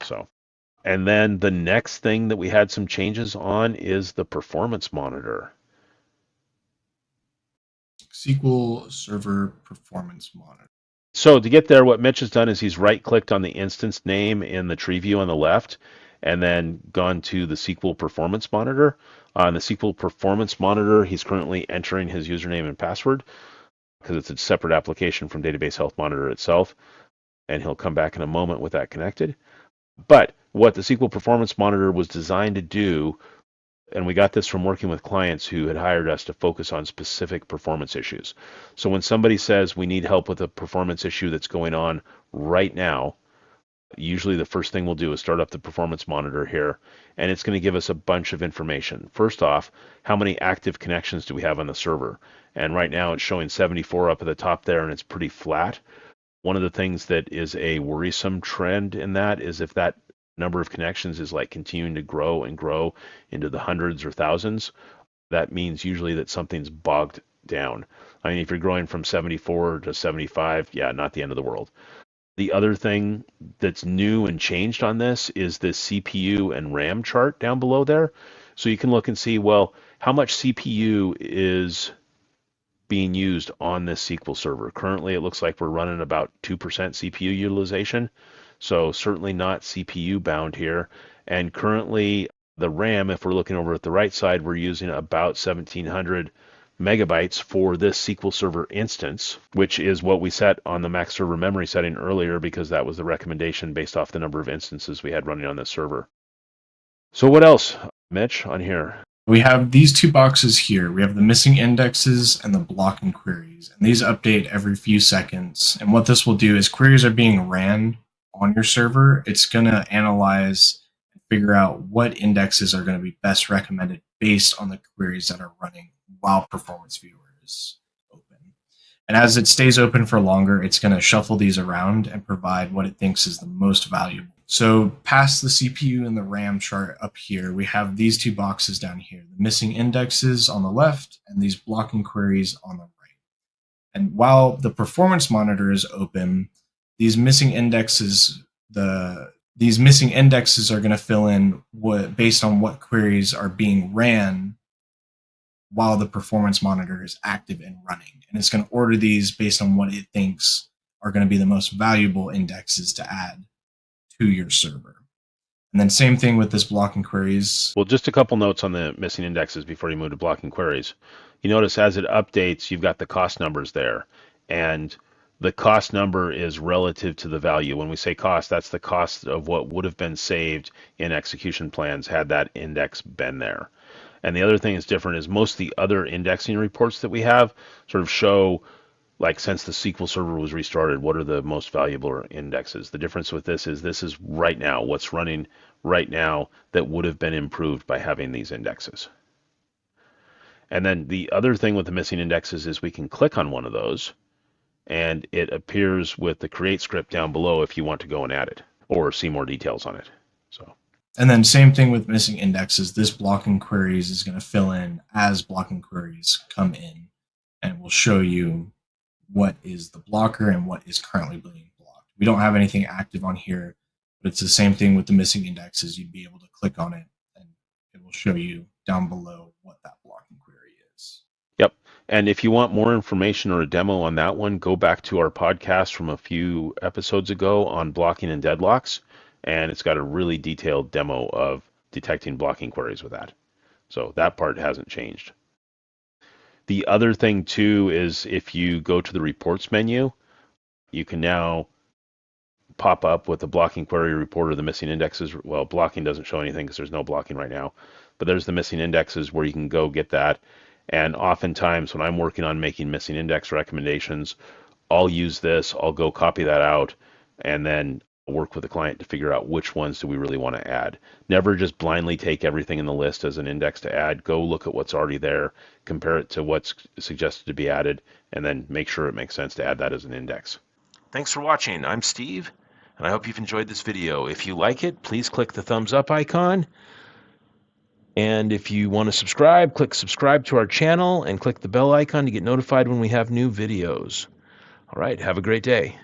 So, and then the next thing that we had some changes on is the performance monitor. SQL Server Performance Monitor. So to get there, what Mitch has done is he's right-clicked on the instance name in the tree view on the left, and then gone to the SQL Performance Monitor. On the SQL Performance Monitor, he's currently entering his username and password because it's a separate application from Database Health Monitor itself, and he'll come back in a moment with that connected. But what the SQL Performance Monitor was designed to do, and we got this from working with clients who had hired us to focus on specific performance issues. So when somebody says we need help with a performance issue that's going on right now, usually the first thing we'll do is start up the performance monitor here, and it's going to give us a bunch of information. First off, how many active connections do we have on the server? And right now it's showing 74 up at the top there, and it's pretty flat. One of the things that is a worrisome trend in that is if that number of connections is like continuing to grow and grow into the hundreds or thousands, that means usually that something's bogged down. I mean, if you're growing from 74 to 75, yeah, not the end of the world. The other thing that's new and changed on this is the CPU and RAM chart down below there. So you can look and see, well, how much CPU is being used on this SQL server. Currently, it looks like we're running about 2% CPU utilization. So certainly not CPU bound here. And currently the RAM, if we're looking over at the right side, we're using about 1700 megabytes for this SQL Server instance, which is what we set on the max server memory setting earlier because that was the recommendation based off the number of instances we had running on this server. So what else, Mitch, on here? We have these two boxes here. We have the missing indexes and the blocking queries, and these update every few seconds. And what this will do is queries are being ran on your server. It's going to analyze and figure out what indexes are going to be best recommended based on the queries that are running while Performance Viewer is open. And as it stays open for longer, it's going to shuffle these around and provide what it thinks is the most valuable. So past the CPU and the RAM chart up here, we have these two boxes down here, the missing indexes on the left and these blocking queries on the right. And while the performance monitor is open, these missing indexes are going to fill in based on what queries are being ran while the performance monitor is active and running. And it's going to order these based on what it thinks are going to be the most valuable indexes to add to your server. And then same thing with this blocking queries. Well, just a couple notes on the missing indexes before you move to blocking queries. You notice as it updates, you've got the cost numbers there. And the cost number is relative to the value. When we say cost, that's the cost of what would have been saved in execution plans had that index been there. And the other thing that's different is most of the other indexing reports that we have sort of show, like, since the SQL Server was restarted, what are the most valuable indexes? The difference with this is right now, what's running right now that would have been improved by having these indexes. And then the other thing with the missing indexes is we can click on one of those and it appears with the create script down below if you want to go and add it or see more details on it. So. And then same thing with missing indexes. This blocking queries is going to fill in as blocking queries come in, and it will show you what is the blocker and what is currently being blocked. We don't have anything active on here, but it's the same thing with the missing indexes. You'd be able to click on it and it will show you down below what that blocking query is. Yep. And if you want more information or a demo on that one, go back to our podcast from a few episodes ago on blocking and deadlocks. And it's got a really detailed demo of detecting blocking queries with that. So that part hasn't changed. The other thing too is if you go to the reports menu, you can now pop up with the blocking query report or the missing indexes. Well, blocking doesn't show anything because there's no blocking right now, but there's the missing indexes where you can go get that. And oftentimes when I'm working on making missing index recommendations, I'll use this, I'll go copy that out, and then work with the client to figure out which ones do we really want to add. Never just blindly take everything in the list as an index to add. Go look at what's already there, compare it to what's suggested to be added, and then make sure it makes sense to add that as an index. Thanks for watching. I'm Steve, and I hope you've enjoyed this video. If you like it, please click the thumbs up icon. And if you want to subscribe, click subscribe to our channel and click the bell icon to get notified when we have new videos. All right, have a great day.